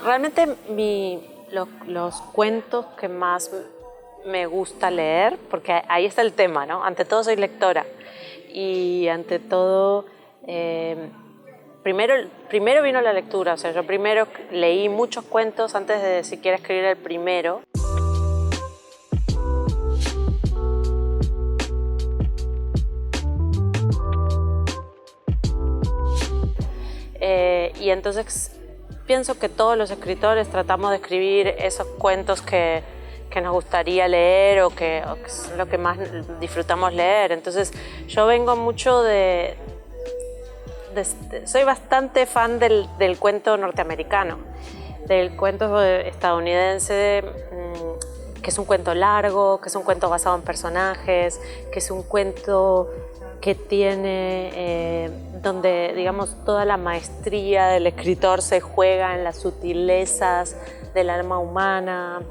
realmente los cuentos que más me gusta leer, porque ahí está el tema, ¿no? Ante todo soy lectora y ante todo, primero vino la lectura, o sea, yo primero leí muchos cuentos antes de siquiera escribir el primero. Y entonces pienso que todos los escritores tratamos de escribir esos cuentos que nos gustaría leer o que es lo que más disfrutamos leer. Entonces yo vengo mucho soy bastante fan del cuento norteamericano, del cuento estadounidense, que es un cuento largo, que es un cuento basado en personajes, que es un cuento que tiene, donde, digamos, toda la maestría del escritor se juega en las sutilezas del alma humana,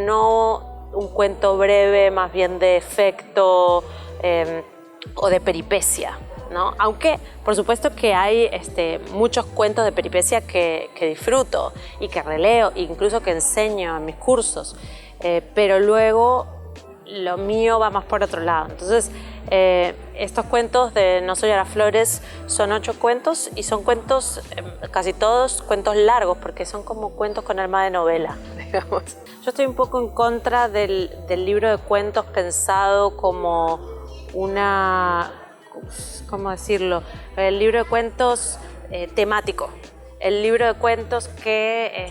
no un cuento breve, más bien de efecto o de peripecia, ¿no? Aunque, por supuesto que hay muchos cuentos de peripecia que disfruto y que releo, incluso que enseño en mis cursos, pero luego lo mío va más por otro lado. Entonces, estos cuentos de No soy Araflores son 8 cuentos y son cuentos, casi todos cuentos largos, porque son como cuentos con alma de novela, digamos. Yo estoy un poco en contra del libro de cuentos pensado como ¿cómo decirlo? El libro de cuentos temático. El libro de cuentos que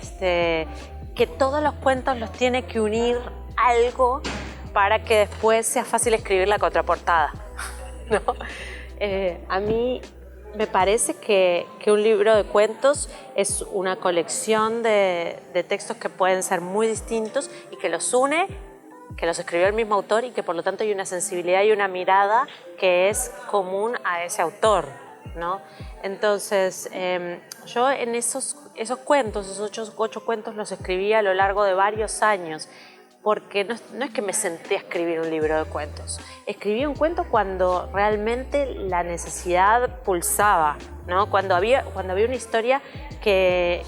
todos los cuentos los tiene que unir algo para que después sea fácil escribir la contraportada, ¿no? A mí me parece que un libro de cuentos es una colección de textos que pueden ser muy distintos y que los une, que los escribió el mismo autor y que por lo tanto hay una sensibilidad y una mirada que es común a ese autor, ¿no? Entonces, yo en esos cuentos, esos 8 cuentos los escribí a lo largo de varios años, porque no es que me senté a escribir un libro de cuentos. Escribí un cuento cuando realmente la necesidad pulsaba, ¿no? Cuando había una historia que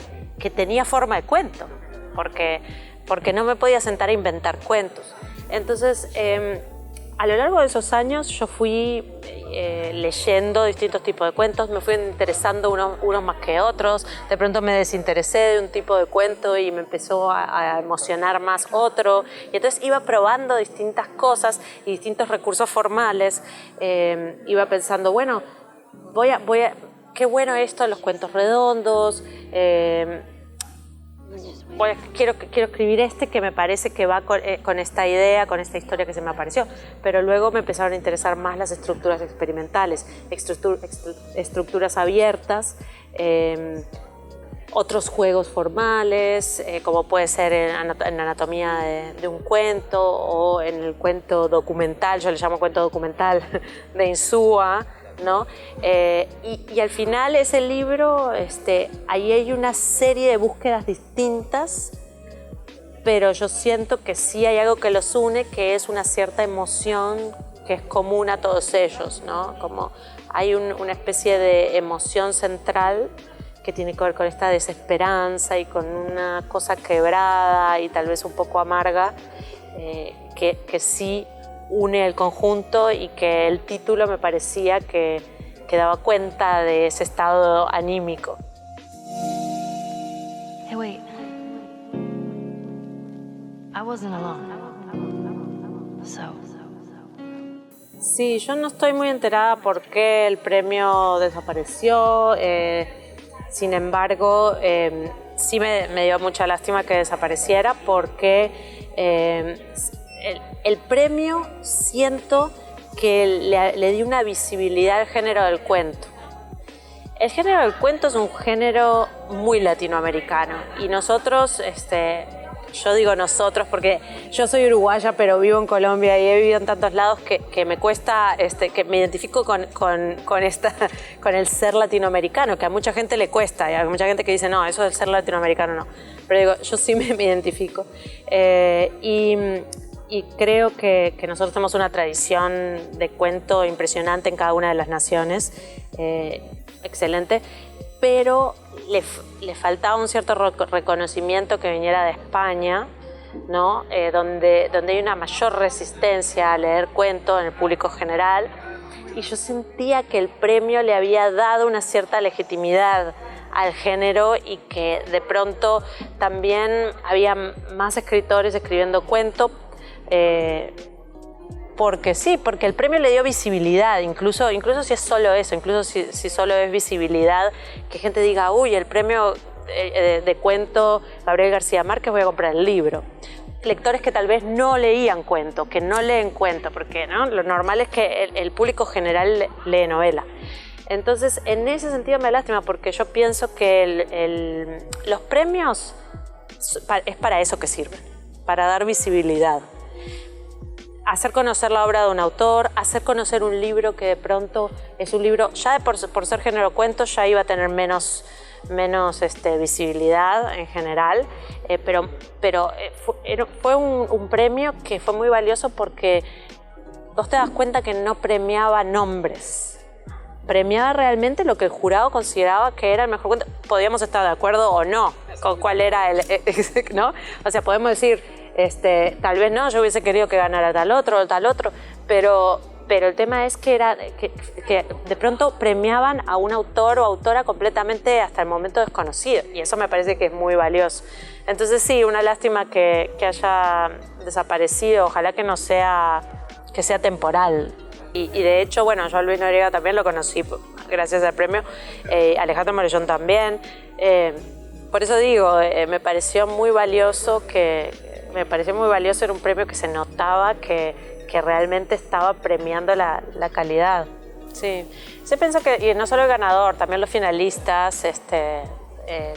tenía forma de cuento, porque no me podía sentar a inventar cuentos. Entonces, a lo largo de esos años yo fui leyendo distintos tipos de cuentos, me fui interesando unos más que otros, de pronto me desinteresé de un tipo de cuento y me empezó a emocionar más otro, y entonces iba probando distintas cosas y distintos recursos formales, iba pensando, bueno, qué bueno esto de los cuentos redondos, quiero escribir que me parece que va con esta idea, con esta historia que se me apareció, pero luego me empezaron a interesar más las estructuras experimentales, estructuras abiertas, otros juegos formales, como puede ser en anatomía de un cuento o en el cuento documental, yo le llamo cuento documental de Insúa, ¿no? Y al final ese libro, ahí hay una serie de búsquedas distintas, pero yo siento que sí hay algo que los une, que es una cierta emoción que es común a todos ellos, ¿no? Como hay una especie de emoción central que tiene que ver con esta desesperanza y con una cosa quebrada y tal vez un poco amarga, que sí une el conjunto, y que el título me parecía que daba cuenta de ese estado anímico. Hey, wait. I wasn't alone. Sí, yo no estoy muy enterada por qué el premio desapareció. Sin embargo, sí me dio mucha lástima que desapareciera, porque el premio siento que le dio una visibilidad al género del cuento. El género del cuento es un género muy latinoamericano, y nosotros, yo digo nosotros porque yo soy uruguaya pero vivo en Colombia y he vivido en tantos lados que me cuesta, que me identifico con el ser latinoamericano, que a mucha gente le cuesta, y hay mucha gente que dice no, eso del ser latinoamericano no, pero digo, yo sí me identifico, y creo que nosotros tenemos una tradición de cuento impresionante en cada una de las naciones, excelente, pero le faltaba un cierto reconocimiento que viniera de España, ¿no? Donde hay una mayor resistencia a leer cuentos en el público general, y yo sentía que el premio le había dado una cierta legitimidad al género y que de pronto también había más escritores escribiendo cuentos, porque sí, porque el premio le dio visibilidad, incluso si es solo eso, incluso si solo es visibilidad, que gente diga, uy, el premio de cuento Gabriel García Márquez, voy a comprar el libro. Lectores que tal vez no leían cuentos, que no leen cuentos, porque ¿no? Lo normal es que el público general lee novela. Entonces, en ese sentido me da lástima, porque yo pienso que los premios es para eso que sirven, para dar visibilidad. Hacer conocer la obra de un autor, hacer conocer un libro que de pronto es un libro, ya por ser género cuento, ya iba a tener menos visibilidad en general, pero fue un premio que fue muy valioso porque vos te das cuenta que no premiaba nombres, premiaba realmente lo que el jurado consideraba que era el mejor cuento. Podíamos estar de acuerdo o no con cuál era ¿no? O sea, podemos decir, tal vez no, yo hubiese querido que ganara tal otro, pero el tema es que de pronto premiaban a un autor o autora completamente hasta el momento desconocido, y eso me parece que es muy valioso. Entonces sí, una lástima que haya desaparecido, ojalá que no sea, que sea temporal. Y de hecho, bueno, yo a Luis Noriega también lo conocí gracias al premio, Alejandro Morellón también. Por eso digo, me pareció muy valioso, era un premio que se notaba que realmente estaba premiando la calidad. Sí, se piensa que, y no solo el ganador, también los finalistas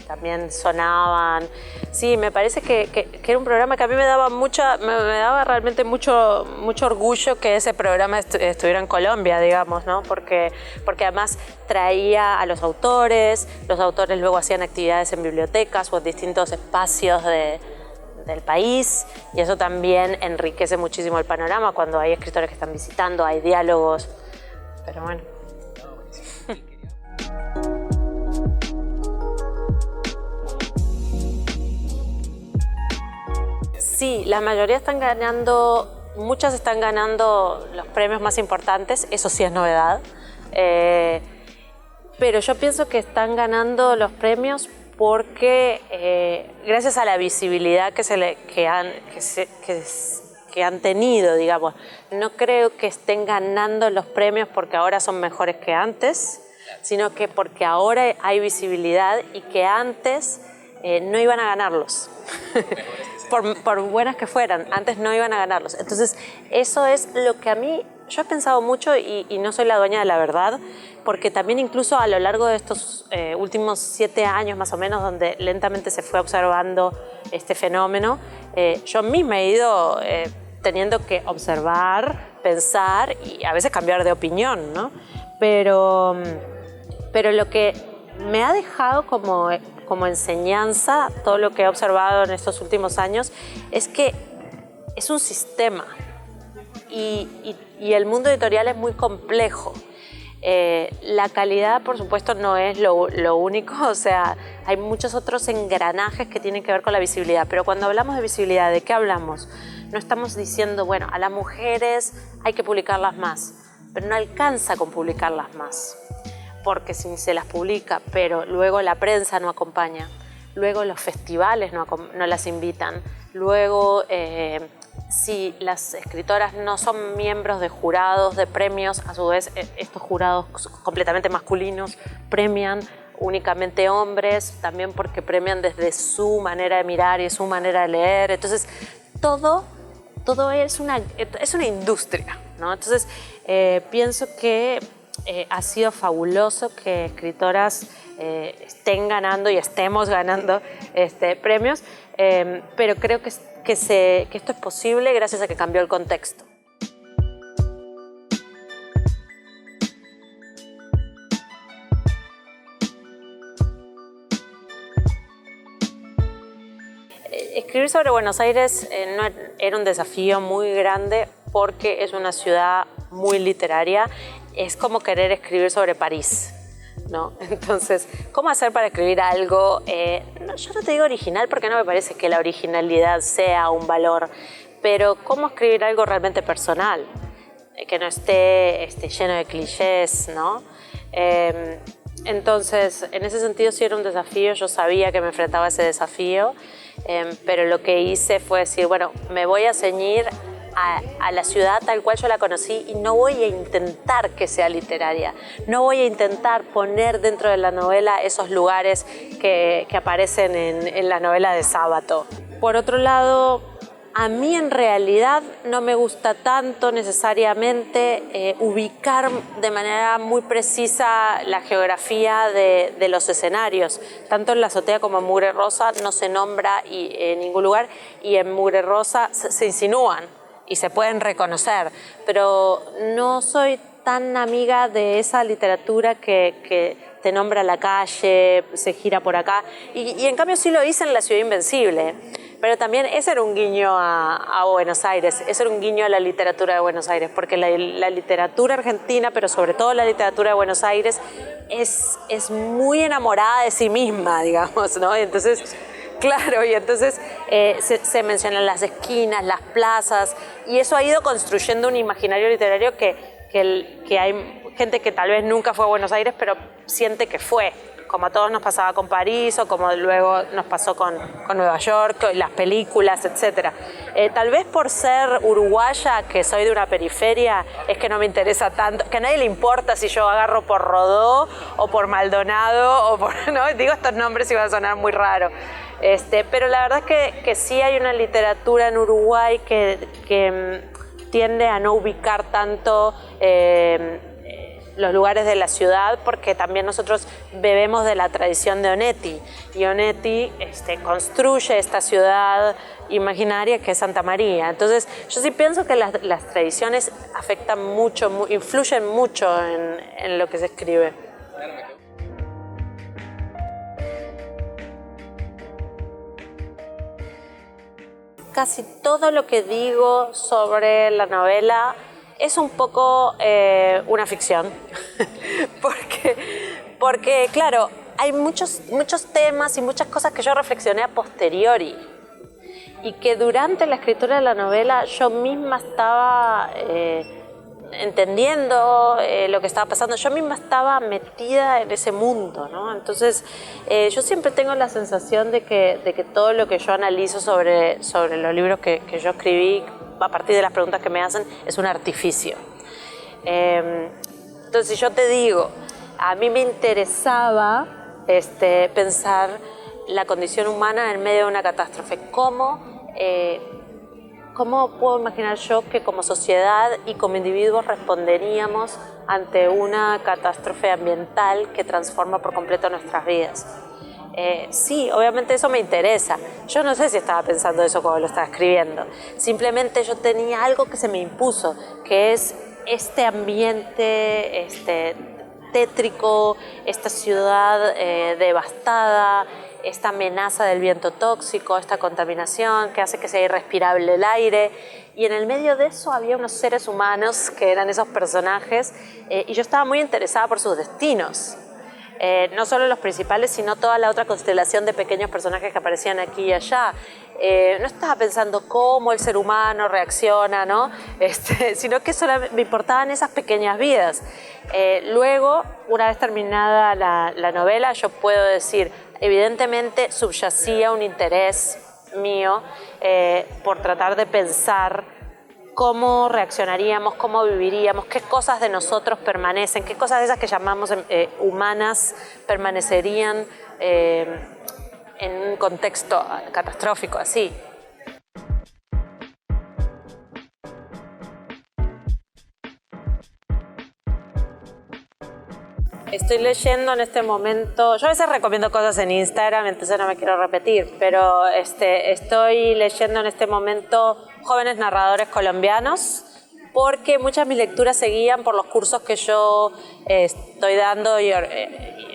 también sonaban. Sí, me parece que era un programa que a mí me daba realmente mucho orgullo que ese programa estuviera en Colombia, digamos, ¿no? Porque además traía a los autores luego hacían actividades en bibliotecas o en distintos espacios del país, y eso también enriquece muchísimo el panorama cuando hay escritores que están visitando, hay diálogos, pero bueno. Sí, la mayoría muchas están ganando los premios más importantes, eso sí es novedad, pero yo pienso que están ganando los premios porque gracias a la visibilidad que han tenido, digamos. No creo que estén ganando los premios porque ahora son mejores que antes, sino que porque ahora hay visibilidad y que antes no iban a ganarlos. por buenas que fueran, antes no iban a ganarlos. Entonces, eso es lo que a mí, yo he pensado mucho y no soy la dueña de la verdad, porque también incluso a lo largo de estos últimos 7 años más o menos, donde lentamente se fue observando este fenómeno, yo misma he ido teniendo que observar, pensar y a veces cambiar de opinión, ¿no? Pero lo que me ha dejado como enseñanza, todo lo que he observado en estos últimos años, es que es un sistema y el mundo editorial es muy complejo. La calidad, por supuesto, no es lo único, o sea, hay muchos otros engranajes que tienen que ver con la visibilidad, pero cuando hablamos de visibilidad, ¿de qué hablamos? No estamos diciendo, bueno, a las mujeres hay que publicarlas más, pero no alcanza con publicarlas más, porque si se las publica, pero luego la prensa no acompaña, luego los festivales no las invitan, luego si las escritoras no son miembros de jurados de premios, a su vez estos jurados completamente masculinos premian únicamente hombres, también porque premian desde su manera de mirar y su manera de leer. Entonces todo es una industria, ¿no? Entonces pienso que ha sido fabuloso que escritoras estén ganando y estemos ganando premios, pero creo que esto es posible gracias a que cambió el contexto. Escribir sobre Buenos Aires era un desafío muy grande porque es una ciudad muy literaria. Es como querer escribir sobre París, ¿no? Entonces, ¿cómo hacer para escribir algo? Yo no te digo original porque no me parece que la originalidad sea un valor, pero ¿cómo escribir algo realmente personal? Que no esté lleno de clichés, ¿no? Entonces, en ese sentido sí era un desafío, yo sabía que me enfrentaba a ese desafío, pero lo que hice fue decir, bueno, me voy a ceñir a la ciudad tal cual yo la conocí y no voy a intentar que sea literaria, no voy a intentar poner dentro de la novela esos lugares que aparecen en la novela de Sábato. Por otro lado, a mí en realidad no me gusta tanto necesariamente ubicar de manera muy precisa la geografía de los escenarios. Tanto en La Azotea como en Mugre Rosa no se nombra en ningún lugar y en Mugre Rosa se insinúan y se pueden reconocer, pero no soy tan amiga de esa literatura que te nombra la calle, se gira por acá, y en cambio sí lo hice en La Ciudad Invencible, pero también ese era un guiño a Buenos Aires, ese era un guiño a la literatura de Buenos Aires, porque la literatura argentina, pero sobre todo la literatura de Buenos Aires, es muy enamorada de sí misma, digamos, ¿no? Entonces, claro, y entonces se mencionan las esquinas, las plazas, y eso ha ido construyendo un imaginario literario que hay gente que tal vez nunca fue a Buenos Aires, pero siente que fue, como a todos nos pasaba con París o como luego nos pasó con Nueva York, las películas, etc. Tal vez por ser uruguaya, que soy de una periferia, es que no me interesa tanto, que a nadie le importa si yo agarro por Rodó o por Maldonado, o por, ¿no? Digo estos nombres y van a sonar muy raro. Pero la verdad es que sí hay una literatura en Uruguay que tiende a no ubicar tanto los lugares de la ciudad, porque también nosotros bebemos de la tradición de Onetti, y Onetti construye esta ciudad imaginaria que es Santa María. Entonces yo sí pienso que las tradiciones afectan mucho, influyen mucho en lo que se escribe. Casi todo lo que digo sobre la novela es un poco una ficción, porque claro, hay muchos temas y muchas cosas que yo reflexioné a posteriori y que durante la escritura de la novela yo misma estaba entendiendo lo que estaba pasando, yo misma estaba metida en ese mundo, ¿no? Entonces yo siempre tengo la sensación de que todo lo que yo analizo sobre los libros que yo escribí a partir de las preguntas que me hacen es un artificio. Entonces si yo te digo, a mí me interesaba pensar la condición humana en medio de una catástrofe, ¿cómo puedo imaginar yo que como sociedad y como individuos responderíamos ante una catástrofe ambiental que transforma por completo nuestras vidas? Sí, obviamente eso me interesa. Yo no sé si estaba pensando eso cuando lo estaba escribiendo. Simplemente yo tenía algo que se me impuso, que es este ambiente tétrico, esta ciudad devastada, esta amenaza del viento tóxico, esta contaminación que hace que sea irrespirable el aire. Y en el medio de eso había unos seres humanos que eran esos personajes y yo estaba muy interesada por sus destinos. No solo los principales, sino toda la otra constelación de pequeños personajes que aparecían aquí y allá. No estaba pensando cómo el ser humano reacciona, ¿no? Sino que solo me importaban esas pequeñas vidas. Luego, una vez terminada la novela, yo puedo decir, evidentemente subyacía un interés mío por tratar de pensar cómo reaccionaríamos, cómo viviríamos, qué cosas de nosotros permanecen, qué cosas de esas que llamamos humanas permanecerían en un contexto catastrófico así. Estoy leyendo en este momento, yo a veces recomiendo cosas en Instagram, entonces no me quiero repetir, pero estoy leyendo en este momento Jóvenes Narradores Colombianos, porque muchas de mis lecturas se guían por los cursos que yo estoy dando y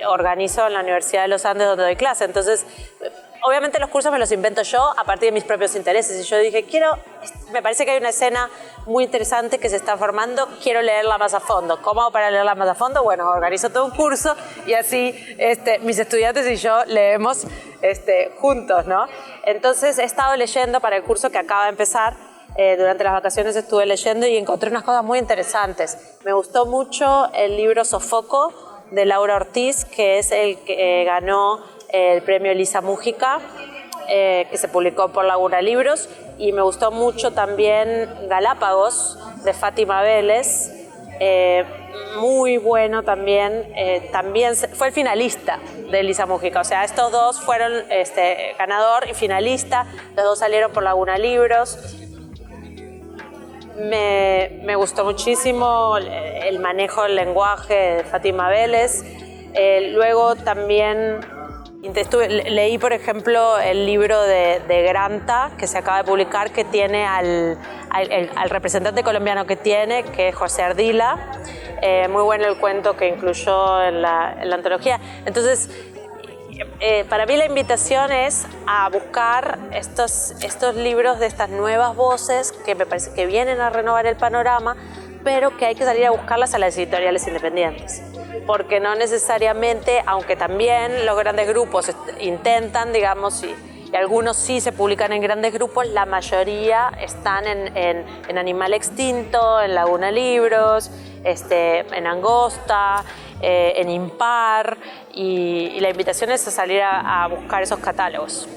organizo en la Universidad de los Andes donde doy clase. Entonces, obviamente los cursos me los invento yo a partir de mis propios intereses. Y yo dije, me parece que hay una escena muy interesante que se está formando, quiero leerla más a fondo. ¿Cómo hago para leerla más a fondo? Bueno, organizo todo un curso y así mis estudiantes y yo leemos juntos, ¿no? Entonces he estado leyendo para el curso que acaba de empezar. Durante las vacaciones estuve leyendo y encontré unas cosas muy interesantes. Me gustó mucho el libro Sofoco de Laura Ortiz, que es el que ganó el premio Elisa Múgica, que se publicó por Laguna Libros, y me gustó mucho también Galápagos de Fátima Vélez, muy bueno también, también fue el finalista de Elisa Múgica, o sea, estos dos fueron ganador y finalista, los dos salieron por Laguna Libros. Me gustó muchísimo el manejo del lenguaje de Fátima Vélez. Luego también leí, por ejemplo, el libro de Granta, que se acaba de publicar, que tiene al representante colombiano que tiene, que es José Ardila. Muy bueno el cuento que incluyó en la antología. Entonces, para mí la invitación es a buscar estos libros de estas nuevas voces que me parece que vienen a renovar el panorama, pero que hay que salir a buscarlas a las editoriales independientes. Porque no necesariamente, aunque también los grandes grupos intentan, digamos, y algunos sí se publican en grandes grupos, la mayoría están en Animal Extinto, en Laguna Libros, en Angosta, en Impar, y la invitación es a salir a buscar esos catálogos.